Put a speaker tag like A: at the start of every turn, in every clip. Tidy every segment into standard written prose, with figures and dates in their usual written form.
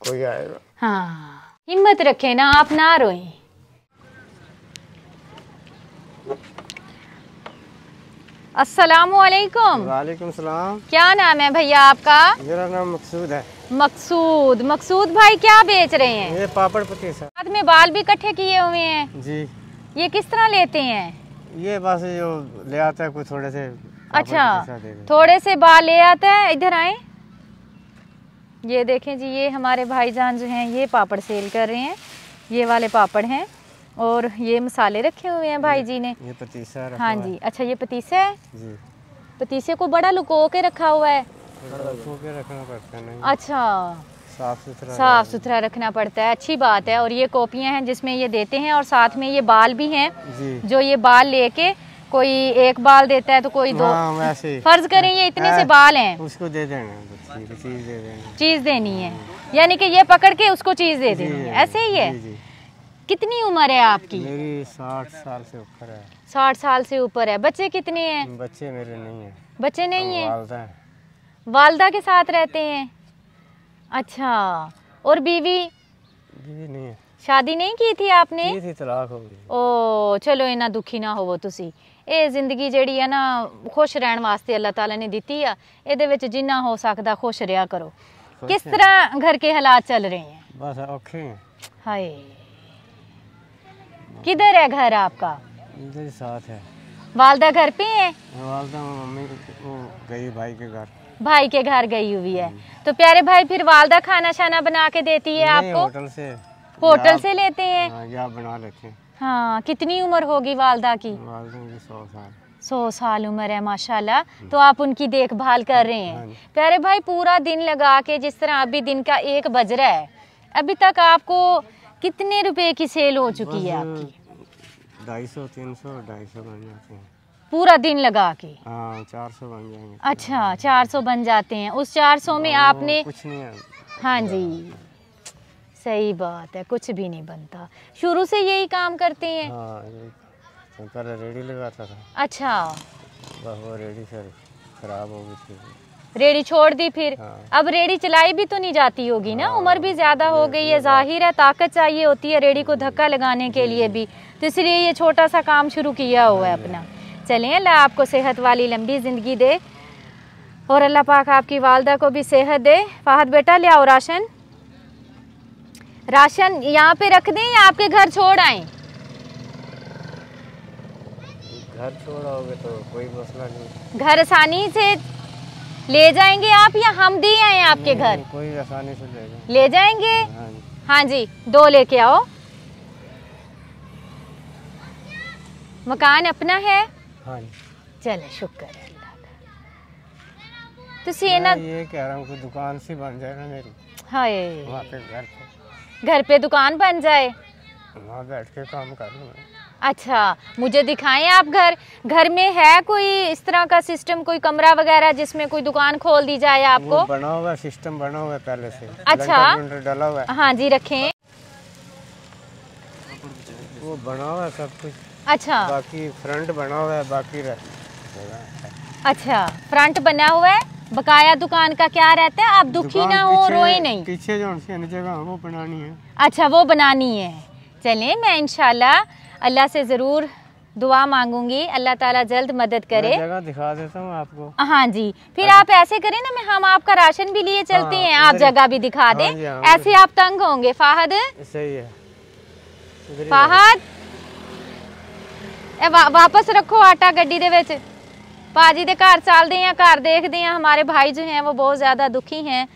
A: कोई आएगा।
B: हाँ, हिम्मत रखे ना, आप ना रोएं। अस्सलामुअलैकुम।
A: वालेकुम सलाम।
B: क्या नाम है भैया आपका?
A: मेरा नाम मकसूद है।
B: मकसूद। मकसूद भाई क्या बेच रहे हैं?
A: ये पापड़ पतीसा।
B: साथ में बाल भी इकट्ठे किए हुए हैं
A: जी।
B: ये किस तरह लेते हैं?
A: ये बस जो ले आता है कोई थोड़े से।
B: अच्छा, थोड़े से बाल ले आता है। इधर आए, ये देखें जी, ये हमारे भाईजान जो हैं ये पापड़ सेल कर रहे हैं। ये वाले पापड़ हैं और ये मसाले रखे हुए हैं भाई जी ने।
A: ये पतीसा रखा
B: हाँ जी। अच्छा, ये पतीसा है
A: जी।
B: पतीसे को बड़ा लुको के रखा हुआ है।
A: लुको के रखना पड़ता है।
B: अच्छा,
A: साफ
B: सुथरा रखना पड़ता है। अच्छी बात है। और ये कॉपियाँ हैं जिसमें ये देते हैं और साथ में ये बाल भी हैं
A: जी।
B: जो ये बाल लेके कोई एक बाल देता है तो कोई दो।
A: वैसे
B: फर्ज करें ये इतने से बाल हैं,
A: उसको दे देना,
B: चीज देनी है, यानी कि ये पकड़ के उसको चीज दे देनी है, ऐसे ही है।
A: जी।
B: कितनी उम्र है आपकी?
A: मेरी 60 साल से ऊपर है।
B: 60 साल से ऊपर है। बच्चे कितने हैं?
A: बच्चे मेरे नहीं हैं।
B: बच्चे नहीं हैं?
A: वालदा है।
B: वालदा के साथ रहते हैं। अच्छा, और बीवी?
A: बीवी नहीं है।
B: शादी नहीं की थी आपने?
A: की थी, तलाक हो गई।
B: ओ चलो, इन्ना दुखी ना होवो तुसी। ਇਹ ਜ਼ਿੰਦਗੀ ਜਿਹੜੀ ਹੈ ਨਾ ਖੁਸ਼ ਰਹਿਣ ਵਾਸਤੇ ਅੱਲਾਹ ਤਾਲਾ ਨੇ ਦਿੱਤੀ ਆ, ਇਹਦੇ ਵਿੱਚ ਜਿੰਨਾ ਹੋ ਸਕਦਾ ਖੁਸ਼ ਰਿਹਾ ਕਰੋ। किस तरह घर के हालात चल रहे हैं?
A: बस औखे हैं।
B: हाय, किधर है घर आपका?
A: इधर साथ है।
B: वालदा घर पे है?
A: वालदा मम्मी वो गई भाई के घर।
B: भाई के घर गई हुई है। तो प्यारे भाई, फिर वालदा खाना शाना बना के देती है आपको?
A: होटल से।
B: होटल से लेते हैं?
A: या बना लेते हैं।
B: हाँ, कितनी उम्र होगी वालदा की?
A: वालदा की 100 साल।
B: 100 साल उम्र है माशाल्लाह। तो आप उनकी देखभाल कर रहे हैं। प्यारे भाई, पूरा दिन लगा के, जिस तरह अभी दिन का 1 बज रहा है, अभी तक आपको कितने रुपए की सेल हो चुकी है आपकी?
A: 250, 300, 250 बन जाते हैं
B: पूरा दिन लगा के?
A: हाँ, 400 बन जाएंगे।
B: अच्छा, 400 बन जाते हैं। उस 400 में आपने
A: कुछ नहीं है।
B: हाँ जी, सही बात है, कुछ भी नहीं बनता। शुरू से यही काम करते हैं?
A: हाँ, तो पहले रेडी लगाता था।
B: अच्छा,
A: वो रेडी फिर खराब हो गई थी,
B: रेडी छोड़ दी फिर?
A: हाँ।
B: अब रेडी चलाई भी तो नहीं जाती होगी ना, उम्र भी ज्यादा हो गई है, जाहिर है ताकत चाहिए होती है रेडी को धक्का लगाने के लिए भी, तो इसलिए ये छोटा सा काम शुरू किया हुआ है अपना। चलें, अल्लाह आपको सेहत वाली लंबी ज़िंदगी दे और अल्लाह पाक आपकी वालदा को भी सेहत दे। फाहद बेटा, ले आओ राशन। राशन यहाँ पे रख दें या आपके घर छोड़ आए?
A: घर छोड़ोगे तो कोई मसला नहीं।
B: घर आसानी से ले जाएंगे आप या हम दिए आए आपके घर?
A: कोई आसानी से
B: ले जाएंगे। हाँ जी, 2 लेके आओ। मकान अपना है?
A: हाँ।
B: चले, शुक्र है अल्लाह का।
A: मैं ये कह रहा हूँ कि दुकान सी बन जाए ना मेरी।
B: हाय,
A: वहाँ पे
B: घर पे दुकान बन जाए,
A: वहाँ बैठ के काम कर लूँ।
B: अच्छा, मुझे दिखाएं आप घर में है कोई इस तरह का सिस्टम, कोई कमरा वगैरह जिसमें कोई दुकान खोल दी जाए आपको?
A: वो बना हुआ सिस्टम बना हुआ है पहले से।
B: अच्छा,
A: डाला हुआ है।
B: हाँ जी, रखें।
A: वो बना हुआ है सब कुछ।
B: अच्छा,
A: बाकी फ्रंट बना हुआ है, बाकी
B: अच्छा, फ्रंट बना हुआ है। बकाया दुकान का क्या रहता है? आप दुखी ना हो, रोए नहीं।
A: पीछे जो जगह वो बनानी है।
B: अच्छा, वो बनानी है। चलें, मैं इंशाल्लाह अल्लाह से ज़रूर दुआ मांगूंगी, अल्लाह ताला जल्द मदद करे।
A: मैं जगह दिखा देता हूँ आपको।
B: हाँ जी, फिर आप ऐसे करें ना, हम आपका राशन भी लिए चलते हैं, आप जगह भी दिखा दें। ऐसे आप तंग होंगे। फाहद,
A: सही है।
B: फाहद, वापस रखो आटा गड्डी दे विच। भाजी दे घर चलते हैं, घर देखते हैं। हमारे भाई जो हैं वो बहुत ज़्यादा दुखी हैं,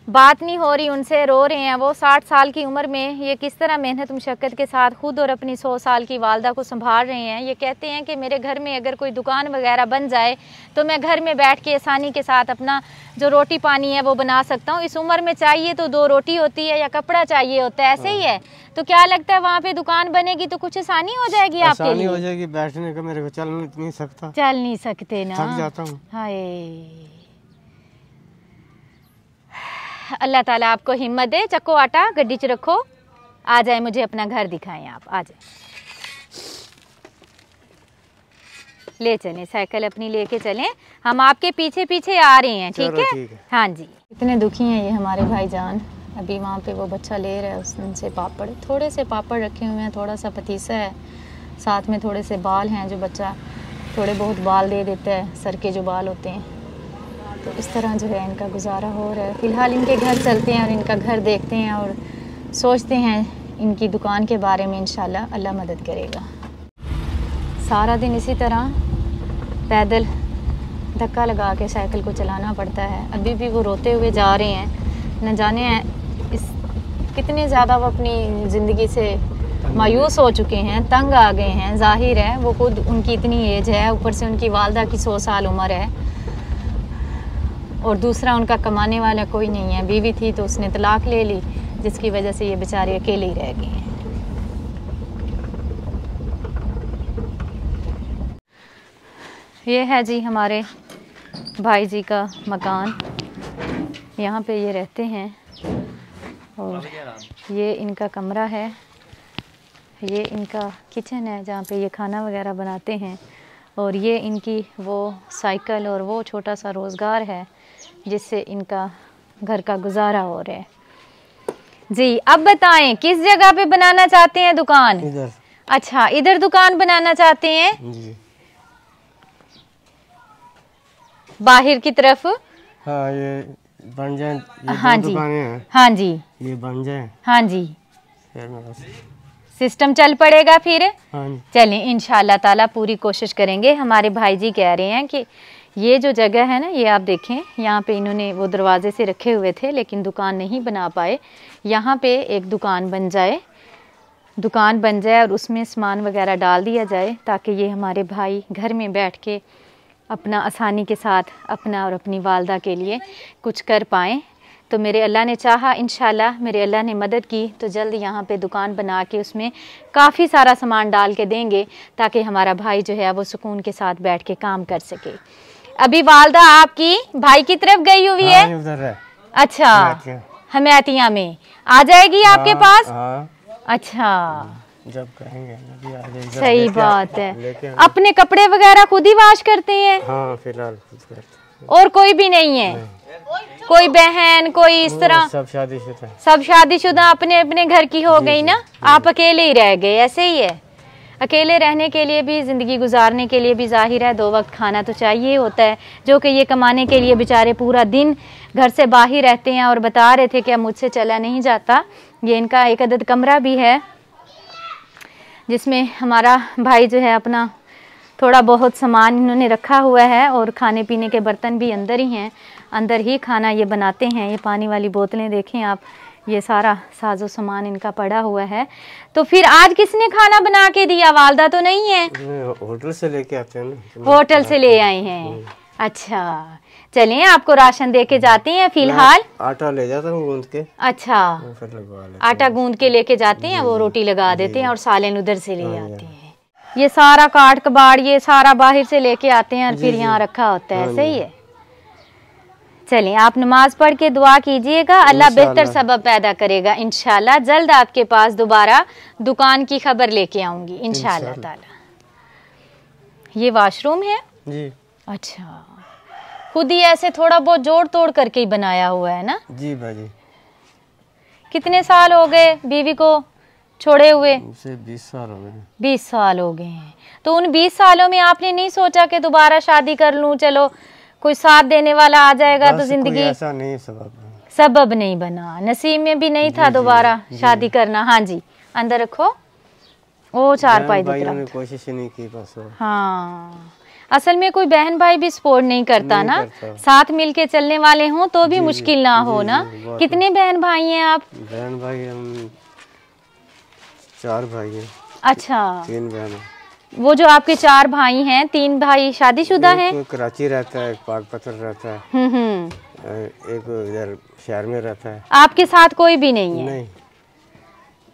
B: बात नहीं हो रही उनसे, रो रहे हैं। वो 60 साल की उम्र में ये किस तरह मेहनत मुशक्क़त के साथ खुद और अपनी 100 साल की वालदा को संभाल रहे हैं। ये कहते हैं कि मेरे घर में अगर कोई दुकान वगैरह बन जाए तो मैं घर में बैठ के आसानी के साथ अपना जो रोटी पानी है वो बना सकता हूँ। इस उम्र में चाहिए तो 2 रोटी होती है या कपड़ा चाहिए होता है, ऐसे ही है। तो क्या लगता है वहाँ पे दुकान बनेगी तो कुछ आसानी हो जाएगी आपके लिए?
A: आसानी हो जाएगी बैठने का। मेरे को चल नहीं सकता,
B: चल नहीं सकते ना,
A: थक जाता हूँ।
B: हाय, अल्लाह ताला आपको हिम्मत दे। चक्को आटा गड्डी च रखो, आ जाए, मुझे अपना घर दिखाएं आप, आ जाए। ले चलें, साइकिल अपनी लेके चलें, हम आपके पीछे पीछे आ रहे हैं, ठीक है? हाँ जी। इतने दुखी हैं ये हमारे भाईजान, अभी वहाँ पे वो बच्चा ले रहा है, उनसे पापड़, थोड़े से पापड़ रखे हुए हैं, थोड़ा सा पतीसा है, साथ में थोड़े से बाल हैं जो बच्चा थोड़े बहुत बाल दे देता है, सर के जो बाल होते हैं। तो इस तरह जो है इनका गुजारा हो रहा है। फ़िलहाल इनके घर चलते हैं और इनका घर देखते हैं और सोचते हैं इनकी दुकान के बारे में। इंशाल्लाह अल्लाह मदद करेगा। सारा दिन इसी तरह पैदल धक्का लगा के साइकिल को चलाना पड़ता है। अभी भी वो रोते हुए जा रहे हैं, न जाने इस कितने ज़्यादा वो अपनी ज़िंदगी से मायूस हो चुके हैं, तंग आ गए हैं। जाहिर है वो खुद, उनकी इतनी एज है, ऊपर से उनकी वालदा की 100 साल उम्र है, और दूसरा उनका कमाने वाला कोई नहीं है। बीवी थी तो उसने तलाक ले ली, जिसकी वजह से ये बेचारे अकेले ही रह गए हैं। ये है जी हमारे भाई जी का मकान, यहाँ पे ये रहते हैं, और ये इनका कमरा है, ये इनका किचन है जहाँ पे ये खाना वगैरह बनाते हैं, और ये इनकी वो साइकिल और वो छोटा सा रोज़गार है जिससे इनका घर का गुजारा हो रहा है। जी अब बताएं किस जगह पे बनाना चाहते हैं दुकान?
A: इधर।
B: अच्छा, इधर दुकान बनाना चाहते हैं
A: जी।
B: बाहर की तरफ?
A: हाँ, ये बन जाए, ये
B: हाँ
A: दो
B: जी,
A: दुकानें हैं,
B: हाँ जी,
A: ये बन जाए
B: हाँ जी,
A: फिर मेरा
B: सिस्टम चल पड़ेगा फिर।
A: हाँ जी।
B: चलें इंशाल्लाह ताला पूरी कोशिश करेंगे। हमारे भाई जी कह रहे हैं कि ये जो जगह है ना, ये आप देखें, यहाँ पे इन्होंने वो दरवाजे से रखे हुए थे लेकिन दुकान नहीं बना पाए। यहाँ पे एक दुकान बन जाए और उसमें सामान वगैरह डाल दिया जाए ताकि ये हमारे भाई घर में बैठ के अपना आसानी के साथ अपना और अपनी वालदा के लिए कुछ कर पाएँ। तो मेरे अल्लाह ने चाहा, इंशाल्लाह मेरे अल्लाह ने मदद की तो जल्द यहाँ पे दुकान बना के उसमें काफ़ी सारा सामान डाल के देंगे ताकि हमारा भाई जो है वो सुकून के साथ बैठ के काम कर सके। अभी वालदा आपकी भाई की तरफ गई हुई है?
A: हाँ, उधर है।
B: अच्छा, हमेतिया में आ जाएगी आपके पास?
A: हाँ।
B: अच्छा,
A: जब कहेंगे अभी आ जाएगी।
B: सही बात है। अपने कपड़े वगैरह खुद ही वॉश करते हैं?
A: हाँ, फिलहाल खुद करते हैं।
B: और कोई भी नहीं है? कोई बहन, कोई इस तरह? सब शादीशुदा अपने अपने घर की हो गई ना, आप अकेले ही रह गए। ऐसे ही है, अकेले रहने के लिए भी, ज़िंदगी गुजारने के लिए भी जाहिर है 2 वक्त खाना तो चाहिए होता है, जो कि ये कमाने के लिए बेचारे पूरा दिन घर से बाहर रहते हैं। और बता रहे थे कि अब मुझसे चला नहीं जाता। ये इनका एक अदद कमरा भी है जिसमें हमारा भाई जो है अपना थोड़ा बहुत सामान इन्होंने रखा हुआ है, और खाने पीने के बर्तन भी अंदर ही हैं, अंदर ही खाना ये बनाते हैं। ये पानी वाली बोतलें देखें आप, ये सारा साजो सामान इनका पड़ा हुआ है। तो फिर आज किसने खाना बना के दिया? वालदा तो नहीं है?
A: होटल से लेके आते हैं ना।
B: होटल से ले आए हैं। अच्छा, चलें आपको राशन दे के जाते हैं। फिलहाल
A: आटा ले जाता हूँ गूंद के।
B: अच्छा, आटा गूंद के लेके जाते हैं, वो रोटी लगा देते हैं और सालन उधर से ले आते हैं। ये सारा काट कबाड़ ये सारा बाहर से लेके आते हैं और फिर यहाँ रखा होता है। सही है। चलिए आप नमाज पढ़ के दुआ कीजिएगा, अल्लाह बेहतर सबब पैदा करेगा। इंशाल्लाह जल्द आपके पास दोबारा दुकान की खबर लेके आऊंगी इंशाल्लाह ताला। ये वॉशरूम है
A: जी।
B: अच्छा, खुद ही ऐसे थोड़ा बहुत जोड़ तोड़ करके ही बनाया हुआ है ना?
A: जी भाजी।
B: कितने साल हो गए बीवी को छोड़े हुए?
A: 20 साल हो गए।
B: 20 साल हो गए हैं। तो उन 20 सालों में आपने नहीं सोचा कि दोबारा शादी कर लूं, चलो कोई साथ देने वाला आ जाएगा तो जिंदगी?
A: ऐसा नहीं,
B: सबब नहीं बना, नसीब में भी नहीं था दोबारा शादी करना। हाँ जी, अंदर रखो। ओ चारपाई
A: कोशिश नहीं की बस।
B: हाँ, असल में कोई बहन भाई भी सपोर्ट नहीं करता ना, साथ मिलके चलने वाले हों तो भी मुश्किल ना हो ना। कितने बहन भाई हैं आप?
A: बहन भाई हम 4 भाई हैं।
B: अच्छा,
A: 3 बहन हैं।
B: वो जो आपके 4 भाई हैं, 3 भाई शादीशुदा हैं?
A: एक कराची रहता है, एक पाकपत्थर रहता है, एक इधर शहर में रहता है।
B: आपके साथ कोई भी नहीं है?
A: नहीं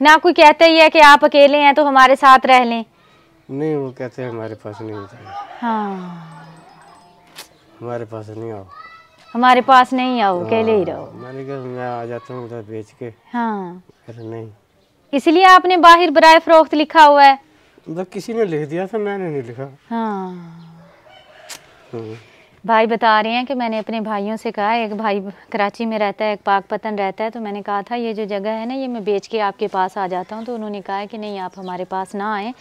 B: ना कोई कहता ही है कि आप अकेले हैं तो हमारे साथ रह लें?
A: नहीं, वो कहते हैं हमारे पास नहीं होता।
B: हाँ,
A: हमारे पास नहीं आओ,
B: हमारे पास नहीं आओ, अकेले ही रहो।
A: मैंने कहा मैं आ जाता हूँ उधर बेच के।
B: हाँ,
A: नहीं,
B: इसलिए आपने बाहर बराए फरोख्त लिखा हुआ है?
A: मतलब किसी ने लिख दिया था, मैंने नहीं लिखा।
B: हाँ, भाई बता रहे हैं कि मैंने अपने भाइयों से कहा, एक भाई कराची में रहता है, एक पाकपतन रहता है, तो मैंने कहा था ये जो जगह है ना ये मैं बेच के आपके पास आ जाता हूँ, तो उन्होंने कहा है कि नहीं आप हमारे पास ना आएँ।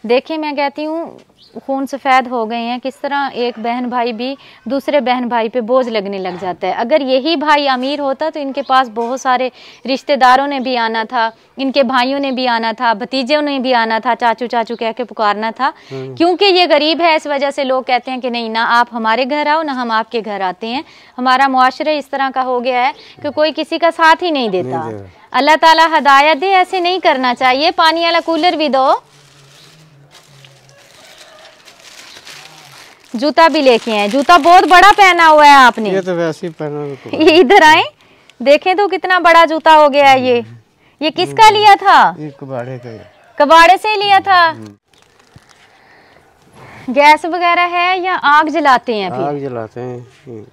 B: देखिए मैं कहती हूँ खून सफ़ेद हो गए हैं, किस तरह एक बहन भाई भी दूसरे बहन भाई पे बोझ लगने लग जाता है। अगर यही भाई अमीर होता तो इनके पास बहुत सारे रिश्तेदारों ने भी आना था, इनके भाइयों ने भी आना था, भतीजों ने भी आना था, चाचू चाचू कह के पुकारना था। क्योंकि ये गरीब है इस वजह से लोग कहते हैं कि नहीं ना आप हमारे घर आओ ना हम आपके घर आते हैं। हमारा मुआशरा इस तरह का हो गया है कि कोई किसी का साथ ही नहीं देता। अल्लाह ताला हदायत दे, ऐसे नहीं करना चाहिए। पानी वाला कूलर भी दो। जूता भी लेके आए, जूता बहुत बड़ा पहना हुआ है आपने।
A: ये तो वैसे ही पहना हुआ।
B: ये इधर आए देखें तो कितना बड़ा जूता हो गया है ये किसका लिया था?
A: ये कबाड़े का।
B: कबाड़े से ही लिया था। गैस वगैरह है या आग जलाते हैं? फिर
A: आग जलाते हैं,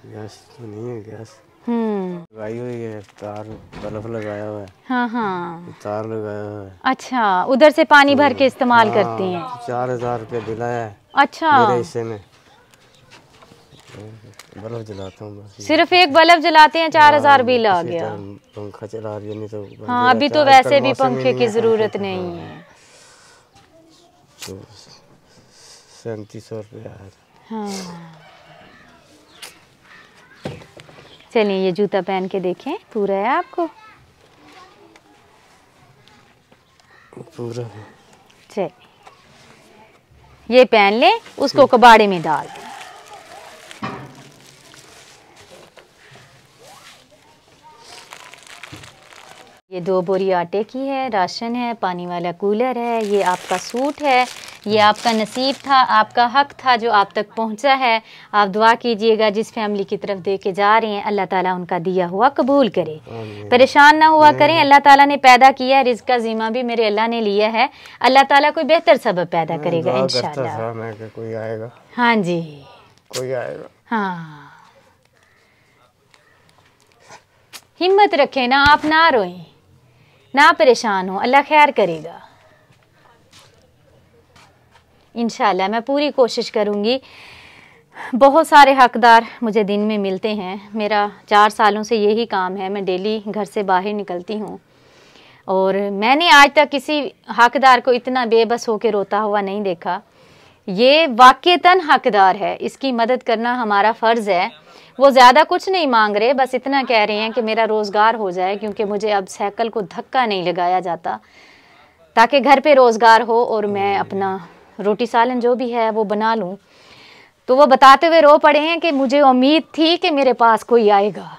A: गैस तो नहीं है। गैस लगाई हुई है, तार बल्ब लगाया हुआ है।
B: हाँ हाँ
A: तार लगाया हुआ है।
B: अच्छा उधर से पानी भर के इस्तेमाल करती हैं।
A: 4000 रुपये बिल है।
B: अच्छा
A: मेरे हिस्से में बल्ब जलाता हूँ बस।
B: सिर्फ एक बल्ब जलाते हैं 4000 बिल आ गया।
A: पंखा चला रही है नहीं तो
B: हाँ अभी तो वैसे भी पंखे की जरूरत नहीं है।
A: 3700 रुपया।
B: हाँ चलिए ये जूता पहन के देखें, पूरा है आपको?
A: पूरा।
B: चलिए ये पहन ले, उसको कबाड़े में डाल दें। ये 2 बोरी आटे की है, राशन है, पानी वाला कूलर है, ये आपका सूट है, ये आपका नसीब था, आपका हक था जो आप तक पहुंचा है। आप दुआ कीजिएगा जिस फैमिली की तरफ दे के जा रहे हैं अल्लाह ताला उनका दिया हुआ कबूल करे। परेशान ना हुआ करें, अल्लाह ताला ने पैदा किया है, रिज़्क का ज़िम्मा भी मेरे अल्लाह ने लिया है। अल्लाह ताला कोई बेहतर सबब पैदा करेगा इंशाअल्लाह।
A: कोई आएगा।
B: हाँ जी
A: कोई आएगा।
B: हाँ हिम्मत रखें ना, आप ना रोएं ना परेशान हो, अल्लाह खैर करेगा इंशाअल्लाह। मैं पूरी कोशिश करूँगी। बहुत सारे हकदार मुझे दिन में मिलते हैं, मेरा 4 सालों से यही काम है, मैं डेली घर से बाहर निकलती हूँ और मैंने आज तक किसी हकदार को इतना बेबस होकर रोता हुआ नहीं देखा। ये वाक़ईतन हकदार है, इसकी मदद करना हमारा फ़र्ज़ है। वो ज़्यादा कुछ नहीं मांग रहे, बस इतना कह रहे हैं कि मेरा रोज़गार हो जाए, क्योंकि मुझे अब साइकिल को धक्का नहीं लगाया जाता, ताकि घर पे रोज़गार हो और मैं अपना रोटी सालन जो भी है वो बना लूँ। तो वो बताते हुए रो पड़े हैं कि मुझे उम्मीद थी कि मेरे पास कोई आएगा।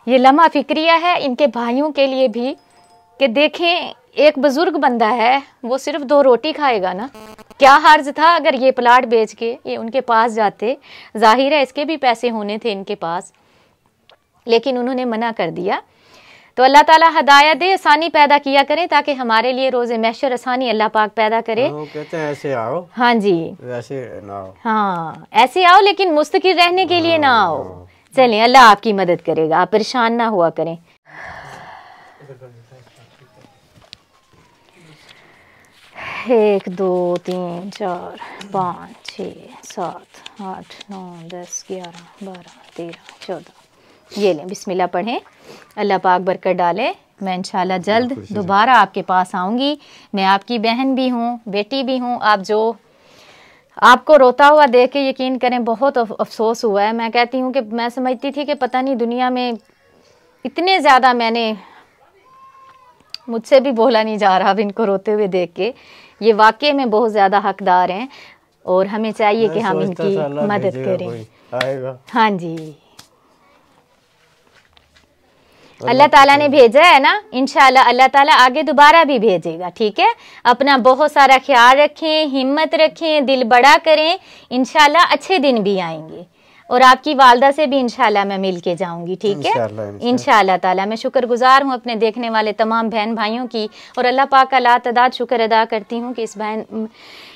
B: ये लम्हा फ़िक्रिया है इनके भाइयों के लिए भी कि देखें एक बुज़ुर्ग बंदा है, वो सिर्फ 2 रोटी खाएगा ना, क्या हर्ज था अगर ये प्लाट बेच के ये उनके पास जाते। जाहिर है इसके भी पैसे होने थे इनके पास, लेकिन उन्होंने मना कर दिया। तो अल्लाह ताला हदायत दे, आसानी पैदा किया करें ताकि हमारे लिए रोज़े महशर आसानी अल्लाह पाक पैदा करे।
A: वो कहते हैं ऐसे आओ।
B: हाँ जी
A: वैसे ना आओ।
B: हाँ ऐसे आओ लेकिन मुस्तकिल रहने के लिए ना आओ। चलें अल्लाह आपकी मदद करेगा, आप परेशान ना हुआ करें। एक 2 3 4 5 6 7 8 9 10 11 12 13 14। ये लें बिस्मिल्लाह पढ़ें, अल्लाह पाक बरकत डाले। मैं इंशाल्लाह जल्द दोबारा आपके पास आऊँगी। मैं आपकी बहन भी हूँ, बेटी भी हूँ। आप जो आपको रोता हुआ देख के यकीन करें बहुत अफसोस हुआ है। मैं कहती हूँ कि मैं समझती थी कि पता नहीं दुनिया में इतने ज़्यादा, मैंने मुझसे भी बोला नहीं जा रहा अब इनको रोते हुए देख के। ये वाकई में बहुत ज़्यादा हकदार हैं और हमें चाहिए कि हम इनकी मदद करें। हाँ जी अल्लाह ताला ने भेजा है ना, इंशाल्लाह अल्लाह ताला आगे दोबारा भी भेजेगा। ठीक है, अपना बहुत सारा ख्याल रखें, हिम्मत रखें, दिल बड़ा करें, इंशाल्लाह अच्छे दिन भी आएंगे और आपकी वालदा से भी इंशाल्लाह मैं मिल के जाऊँगी। ठीक है इंशाल्लाह ताला। मैं शुक्रगुजार हूँ अपने देखने वाले तमाम बहन भाइयों की और अल्लाह पाक का ला तदाद शुक्र अदा करती हूँ कि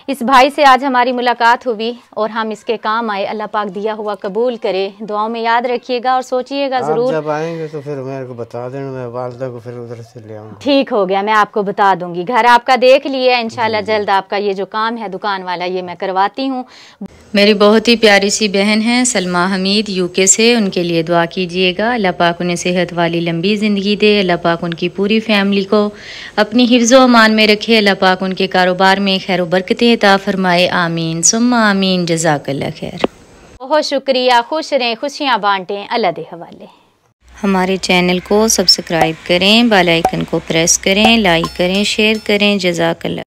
B: इस भाई से आज हमारी मुलाकात हुई और हम इसके काम आए। अल्लाह पाक दिया हुआ कबूल करे। दुआओं में याद रखिएगा और सोचिएगा ज़रूर।
A: जब आएंगे तो फिर मेरे को बता देना, मैं वालिदा को फिर उधर से ले आऊँगा।
B: ठीक हो गया, मैं आपको बता दूंगी। घर आपका देख लिए, इंशाल्लाह जल्द आपका ये जो काम है दुकान वाला ये मैं करवाती हूँ। मेरी बहुत ही प्यारी सी बहन है सलमा हमीद यूके से, उनके लिए दुआ कीजिएगा। अल्लाह पाक उन्हें सेहत वाली लंबी ज़िंदगी दे। अल्लाह पाक उनकी पूरी फैमिली को अपनी हिफ्ज़ व अमान में रखे। अल्लाह पाक उनके कारोबार में खैर व बरकतें अता फरमाए। आमीन सुम्मा आमीन। जज़ाकल्लाह खैर। बहुत शुक्रिया। खुश रहें, खुशियाँ बांटें। अल्लाह दे हवाले। हमारे चैनल को सब्सक्राइब करें, बेल आइकन को प्रेस करें, लाइक करें, शेयर करें। जज़ाकल्लाह।